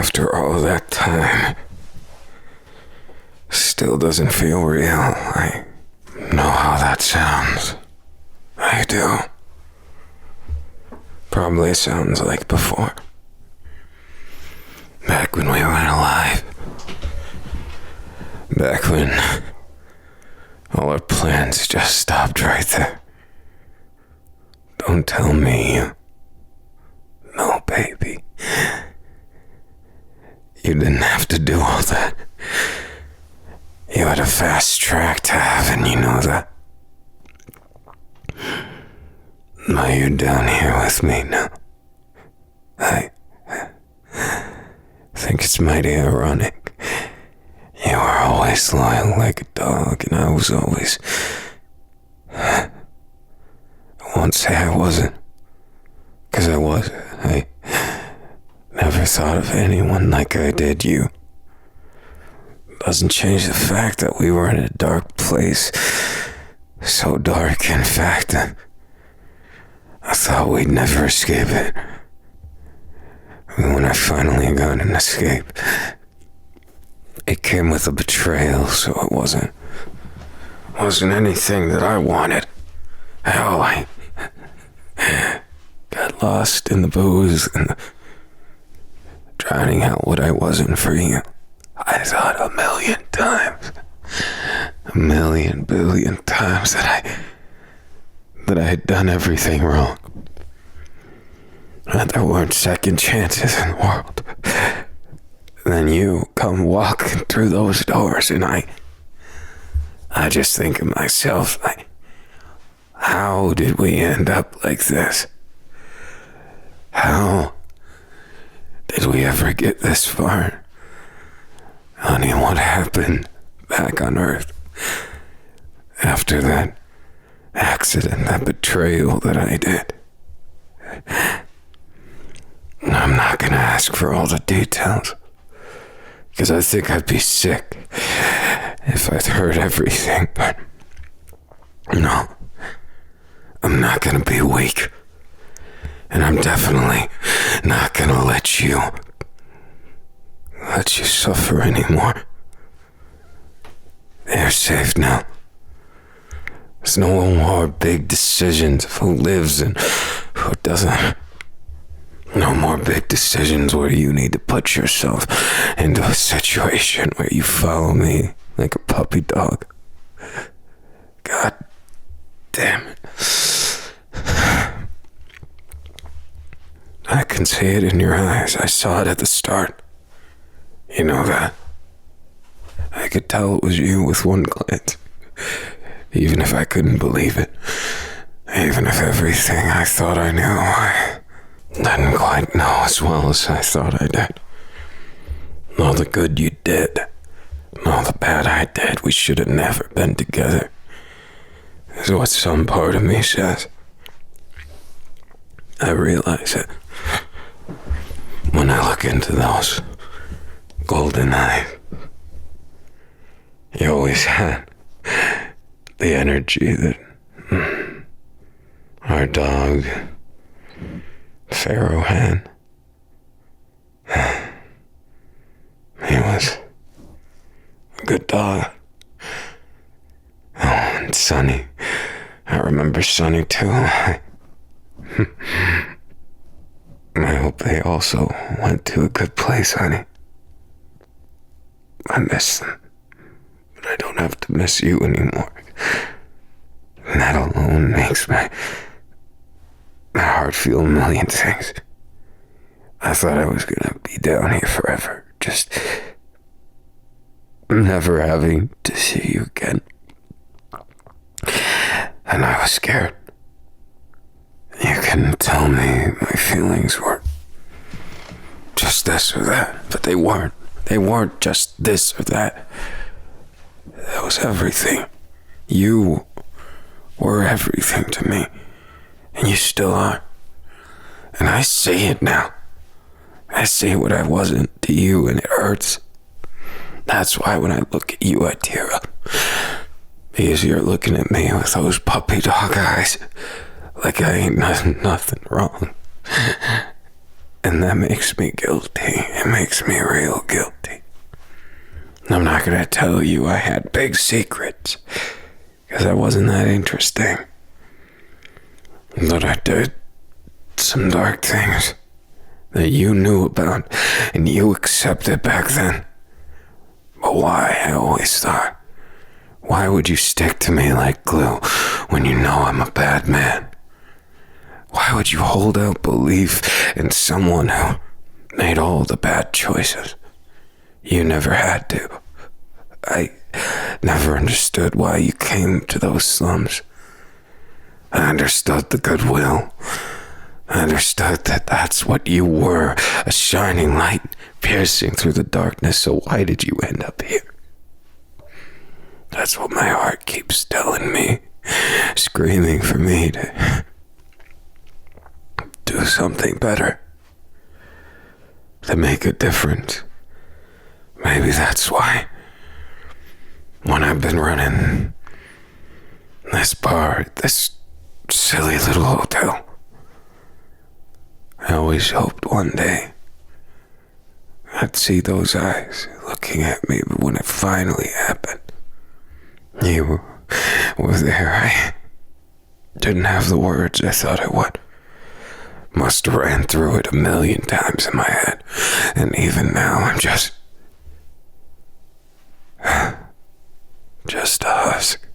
After all that time, still doesn't feel real. I know how that sounds. I do. Probably sounds like before. Back when we weren't alive. Back when all our plans just stopped right there. Don't tell me you... No, baby. You didn't have to do all that. You had a fast track to heaven, you know that. Now you're down here with me now. I think it's mighty ironic. You were always loyal like a dog, and I was always... I won't say I wasn't, 'cause I was. I never thought of anyone like I did you. Doesn't change the fact that we were in a dark place. So dark, in fact, that I thought we'd never escape it. And when I finally got an escape, it came with a betrayal, so it wasn't anything that I wanted. Hell, I got lost in the booze and drowning out what I wasn't for you. I thought a million times, a million billion times that I had done everything wrong. That there weren't second chances in the world. Then you come walking through those doors and I just think of myself like, how did we end up like this? How did we ever get this far? Honey, what happened back on Earth after that accident, that betrayal that I did? I'm not gonna ask for all the details, because I think I'd be sick if I'd heard everything, but no, I'm not gonna be weak, and I'm definitely not gonna let you suffer anymore. You're safe now. There's no more big decisions of who lives and who doesn't. No more big decisions where you need to put yourself into a situation where you follow me like a puppy dog. God damn it. I can see it in your eyes. I saw it at the start. You know that. I could tell it was you with one glance. Even if I couldn't believe it. Even if everything I thought I knew, I didn't quite know as well as I thought I did. All the good you did, all the bad I did, we should have never been together, is what some part of me says. I realize it when I look into those golden eyes. You always had the energy that our dog Pharaoh had. He was a good dog. Oh, and Sonny. I remember Sonny too. I hope they also went to a good place, honey. I miss them. But I don't have to miss you anymore. And that alone makes my heart feel a million things. I thought I was gonna be down here forever, just never having to see you again. And I was scared. You couldn't tell me my feelings were just this or that, but they weren't. They weren't just this or that. That was everything. You were everything to me, and you still are. And I see it now. I see what I wasn't to you, and it hurts. That's why when I look at you, I tear up. Because you're looking at me with those puppy dog eyes, like I ain't nothing wrong. And that makes me guilty. It makes me real guilty. I'm not gonna tell you I had big secrets, because I wasn't that interesting. But I did some dark things that you knew about and you accepted back then. But why, I always thought, why would you stick to me like glue when you know I'm a bad man? Why would you hold out belief in someone who made all the bad choices? You never had to. I never understood why you came to those slums. I understood the goodwill. I understood that that's what you were, a shining light piercing through the darkness. So why did you end up here? That's what my heart keeps telling me, screaming for me to do something better, to make a difference. Maybe that's why, when I've been running this bar, this silly little hotel, I always hoped one day I'd see those eyes looking at me. But when it finally happened, you were there. I didn't have the words I thought I would. Must have ran through it 1,000,000 times in my head. And even now I'm just a husk.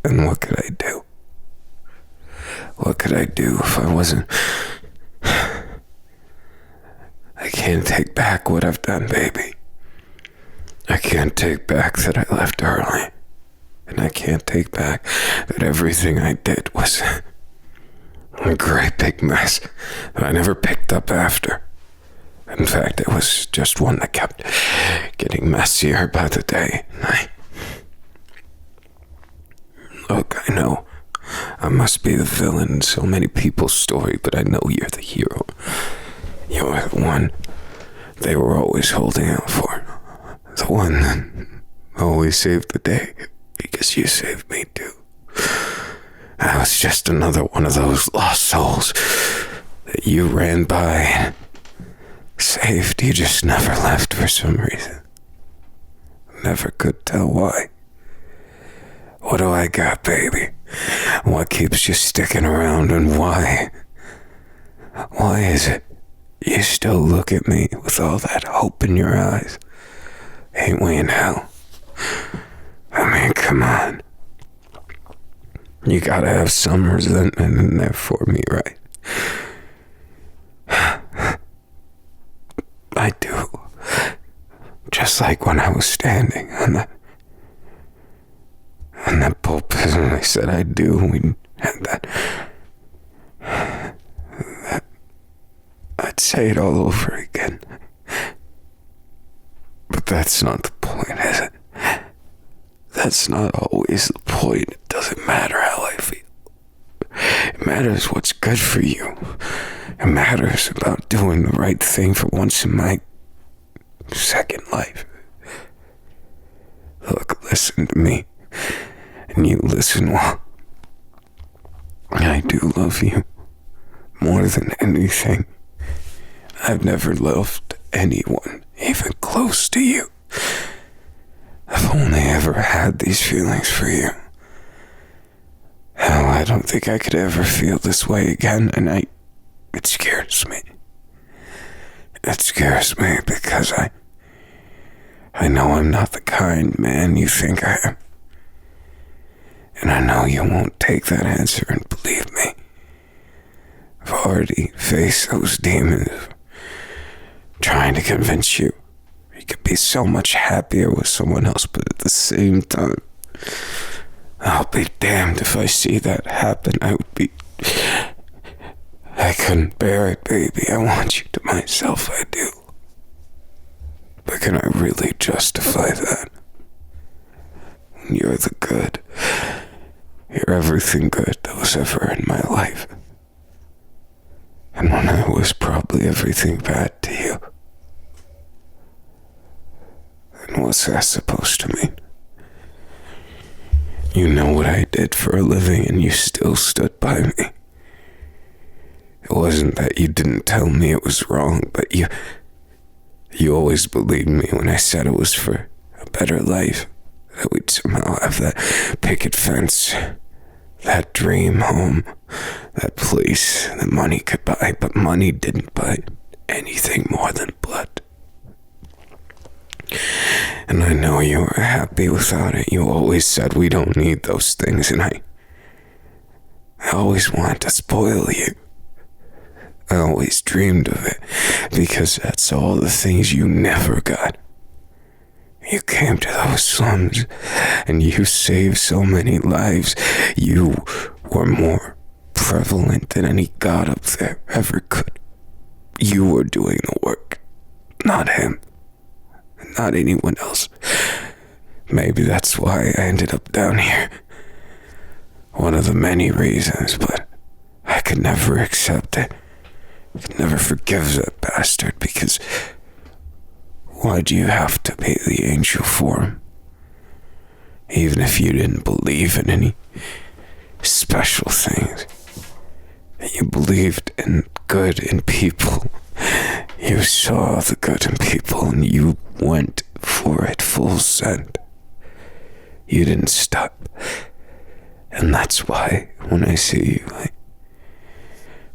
And what could I do? What could I do if I wasn't... I can't take back what I've done, baby. I can't take back that I left early. And I can't take back that everything I did was a great big mess that I never picked up after. In fact, it was just one that kept getting messier by the day. Look, I know I must be the villain in so many people's story, but I know you're the hero. You're the one they were always holding out for. The one that always saved the day, because you saved me too. I was just another one of those lost souls that you ran by and saved. You just never left for some reason. Never could tell why. What do I got, baby? What keeps you sticking around, and why? Why is it you still look at me with all that hope in your eyes? Ain't we in hell? I mean, come on. You gotta have some resentment in there for me, right? I do. Just like when I was standing on that pulpit and I said I do. We had that I'd say it all over again. But that's not the point, is it? That's not always the point. It doesn't matter how I feel. It matters what's good for you. It matters about doing the right thing for once in my second life. Look, listen to me. And you listen well. I do love you more than anything. I've never loved anyone even close to you. I've only ever had these feelings for you. Hell, I don't think I could ever feel this way again, and it scares me. It scares me because I know I'm not the kind man you think I am. And I know you won't take that answer, and believe me, I've already faced those demons trying to convince you could be so much happier with someone else, but at the same time, I'll be damned if I see that happen. I couldn't bear it, baby. I want you to myself, I do. But can I really justify that? You're the good. You're everything good that was ever in my life. And when I was probably everything bad to you. And what's that supposed to mean? You know what I did for a living and you still stood by me. It wasn't that you didn't tell me it was wrong, but you always believed me when I said it was for a better life, that we'd somehow have that picket fence, that dream home, that place that money could buy, but money didn't buy anything more than blood. And I know you were happy without it. You always said we don't need those things, and I always wanted to spoil you. I always dreamed of it, because that's all the things you never got. You came to those slums, and you saved so many lives. You were more prevalent than any god up there ever could. You were doing the work, not him, not anyone else. Maybe that's why I ended up down here. One of the many reasons, but I could never accept it. I could never forgive that bastard, because why'd you have to be the angel for him? Even if you didn't believe in any special things. You believed in good in people. You saw the good in people and you went for it full send. You didn't stop. And that's why when I see you,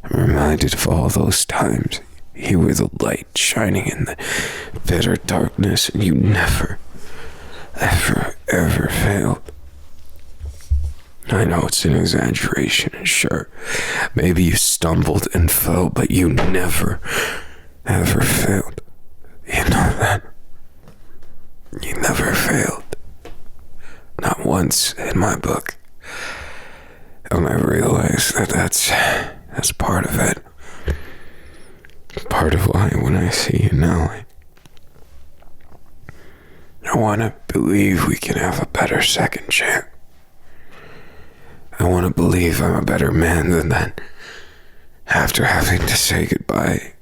I'm reminded of all those times you were the light shining in the bitter darkness, and you never, ever failed. I know it's an exaggeration, and sure, maybe you stumbled and fell, but you never, ever failed. You know that? You never failed. Not once in my book. And I realize that that's part of it. Part of why when I see you now, I want to believe we can have a better second chance. I want to believe I'm a better man than that. After having to say goodbye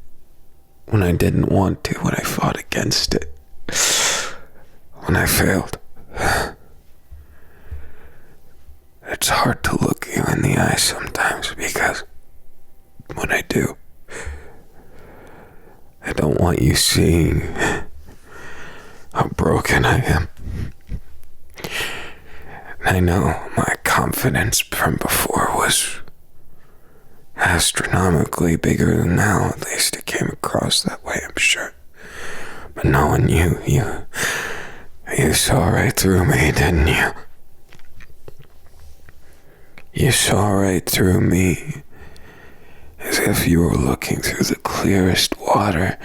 when I didn't want to, when I fought against it, when I failed. It's hard to look you in the eye sometimes, because when I do, I don't want you seeing how broken I am. I know my confidence from before was astronomically bigger than now. At least it came across that way, I'm sure. But knowing you saw right through me, didn't you? You saw right through me, as if you were looking through the clearest water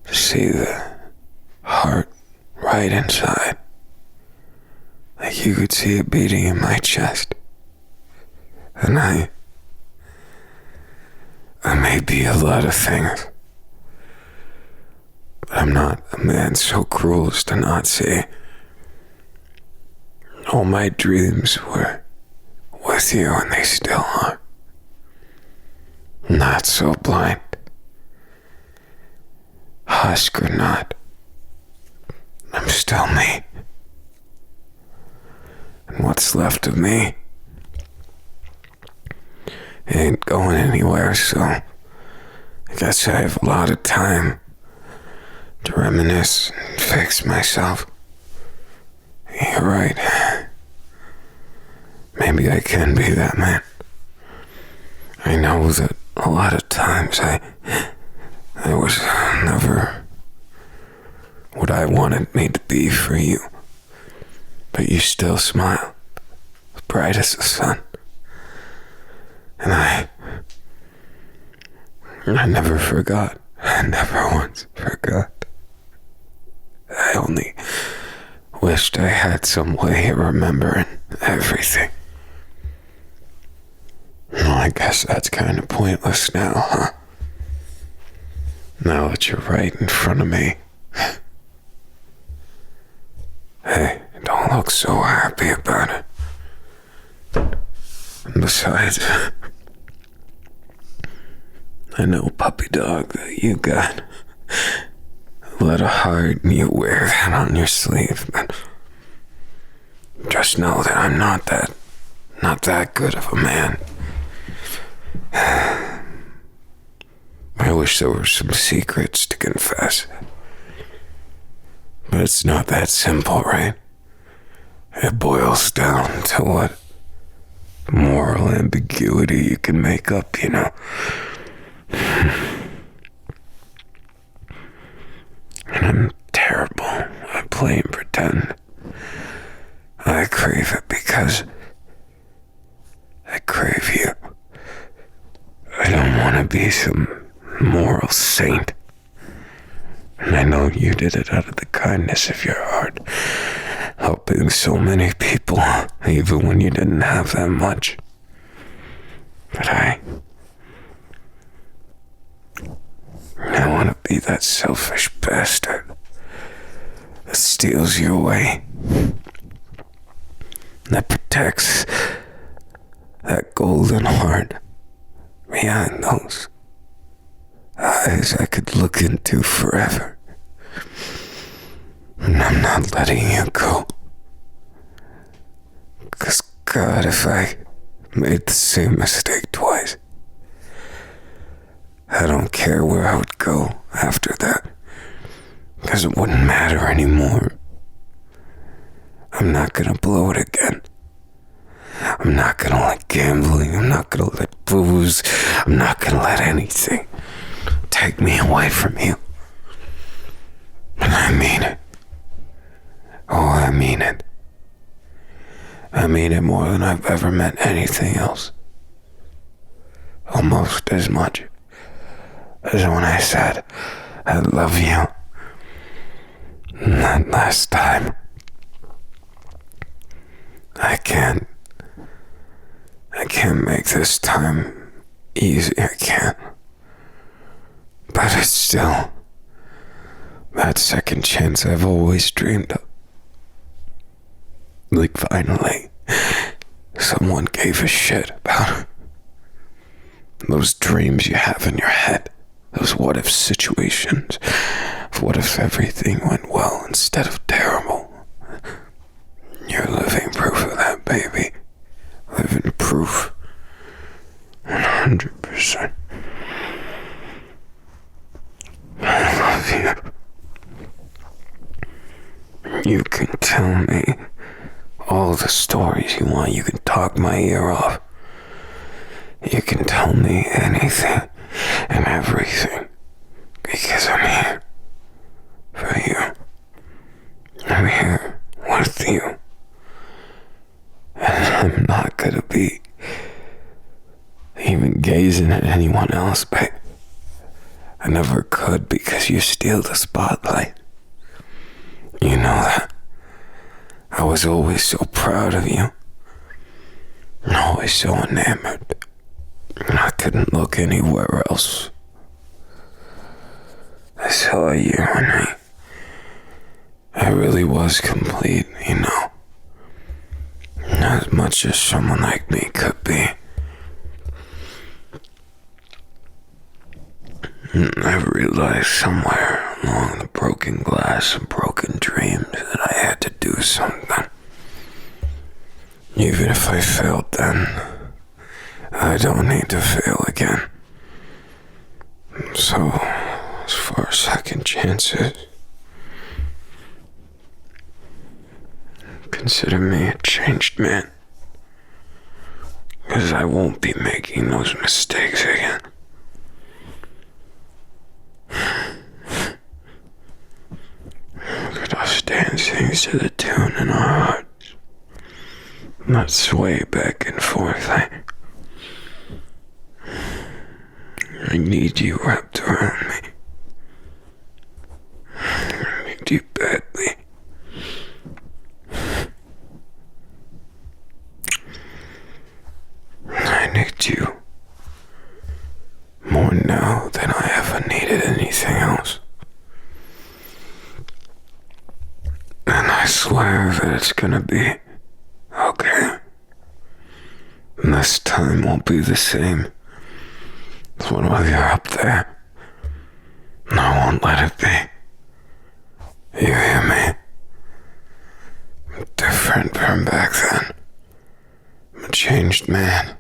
to see the heart right inside. Like you could see it beating in my chest. And I may be a lot of things, but I'm not a man so cruel as to not see. All my dreams were with you, and they still are. Not so blind. Husk or not, I'm still me. And what's left of me ain't going anywhere, so I guess I have a lot of time to reminisce and fix myself. You're right. Maybe I can be that man. I know that a lot of times I was never what I wanted me to be for you. But you still smile, as bright as the sun. And I never forgot. I never once forgot. I only wished I had some way of remembering everything. Well, I guess that's kind of pointless now, huh? Now that you're right in front of me. Hey, don't look so happy about it. And besides, I know, puppy dog, that you got a lot of heart and you wear that on your sleeve, but just know that I'm not that good of a man. I wish there were some secrets to confess. But it's not that simple, right? It boils down to what moral ambiguity you can make up, you know? And I'm terrible at playing pretend. I crave it because I crave you. I don't want to be some moral saint. And I know you did it out of the kindness of your heart, helping so many people, even when you didn't have that much. But I want to be that selfish bastard that steals you away, that protects that golden heart behind those eyes I could look into forever. And I'm not letting you go. 'Cause God, if I made the same mistake twice, I don't care where I would go after that. 'Cause it wouldn't matter anymore. I'm not gonna blow it again. I'm not gonna let gambling, I'm not gonna let booze, I'm not gonna let anything take me away from you. And I mean it. Oh, I mean it. I mean it more than I've ever meant anything else. Almost as much as when I said I love you that last time. I can't make this time easy, I can't. But it's still that second chance I've always dreamed of. Like finally, someone gave a shit about those dreams you have in your head. Those what-if situations. What if everything went well instead of terrible? You're living proof of that, baby. Living proof. 100%. I love you. You can tell me all the stories you want. You can talk my ear off. You can tell me anything and everything. Because I'm here for you. I'm here with you. And I'm not gonna be even gazing at anyone else, babe. I never could because you steal the spotlight. You know that. I was always so proud of you. And always so enamored. And I couldn't look anywhere else. I saw you and I really was complete, you know. As much as someone like me could be. And I realized somewhere along the broken glass and broken dreams that I had to do something. Even if I failed then, I don't need to fail again. So, as far as second chances, consider me a changed man. 'Cause I won't be making those mistakes again. Look at us dancing to the tune in our hearts. Not sway back and forth. I need you wrapped around me. I need you badly. I need you more now than I ever needed anything else. And I swear that it's gonna be okay. And this time won't be the same as when you're up there. And I won't let it be. You hear me? I'm different from back then. I'm a changed man.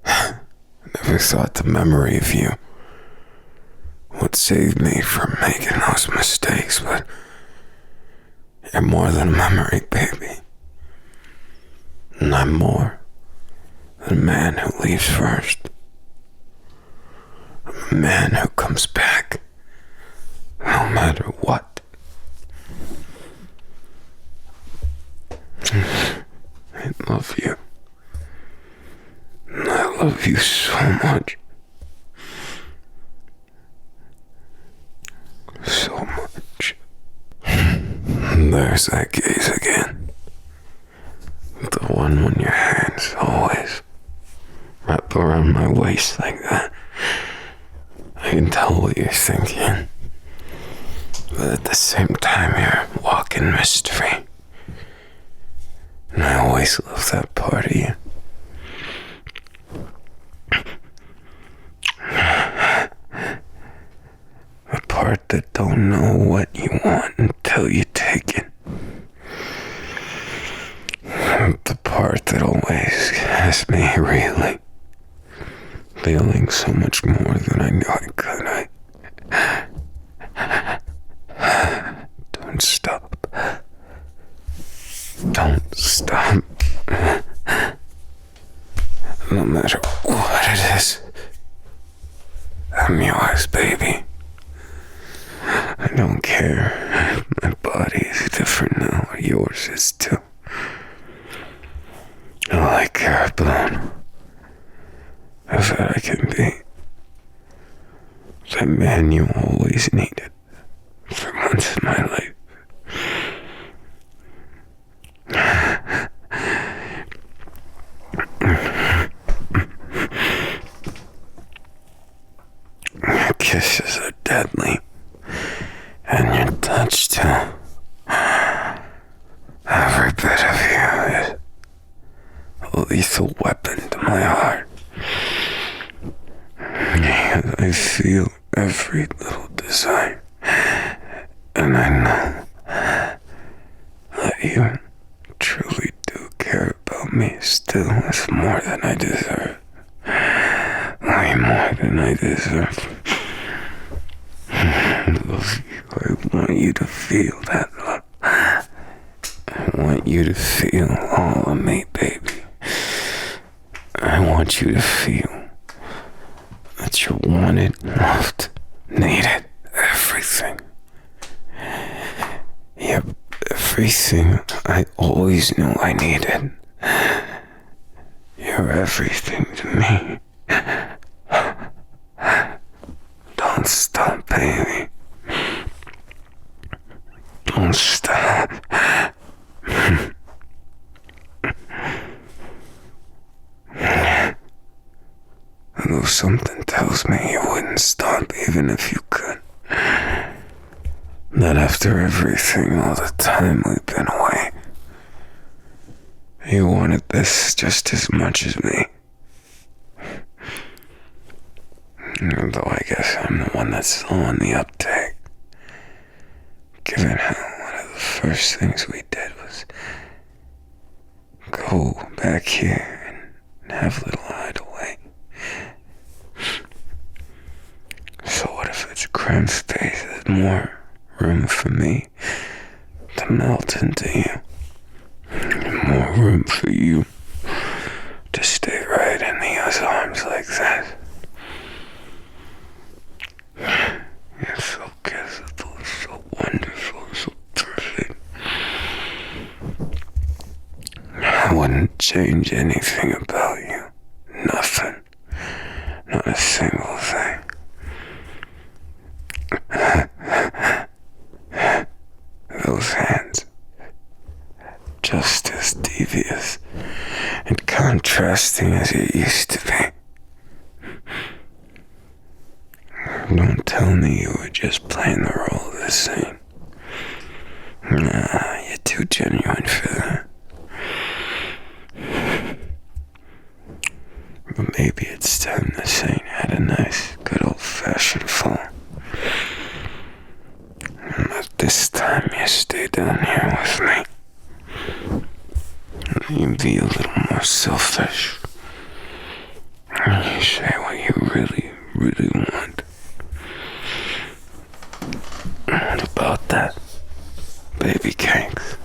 I never thought the memory of you what saved me from making those mistakes, but you're more than a memory, baby. And I'm more than a man who leaves first. I'm a man who comes back, no matter what. I love you. And I love you so much. So much. There's that gaze again. The one when your hands always wrap around my waist like that. I can tell what you're thinking. But at the same time, you're walking mystery. And I always love that part of you. The part that don't know what you want until you take it. The part that always has me really feeling so much more than I knew I could. Don't stop. Don't stop. No matter what it is, I'm yours, baby. I don't care. My body is different now. Yours is too. All I care about is that I can be the man you always needed for once in my life. Your kisses are deadly, and your touch too. Every bit of you is a lethal weapon to my heart. I feel every little desire, and I know that you truly do care about me still. It's more than I deserve. Way more than I deserve. I love you. I want you to feel that love. I want you to feel all of me, baby. I want you to feel that you're wanted, loved, needed, everything. You're everything I always knew I needed. You're everything to me. Don't stop, baby. Don't stop. Although something tells me you wouldn't stop even if you could. That after everything, all the time we've been away, you wanted this just as much as me. Though I guess I'm the one that's slow on the uptake. Given how one of the first things we did was go back here and have a little hideaway. So what if it's cramped space? There's more room for me to melt into you. And more room for you to stay right in the arms like that. You're so kissable, so wonderful, so perfect. I wouldn't change anything about you. Nothing. Not a single thing. Those hands, just as devious and contrasting as it used to be. Don't tell me you were just playing the role of the scene. Nah, you're too genuine for that. But maybe it's time the scene had a nice, good old-fashioned fall. And that this time you stay down here with me. You be a little more selfish. And you say what you really, really want. about that, baby cakes.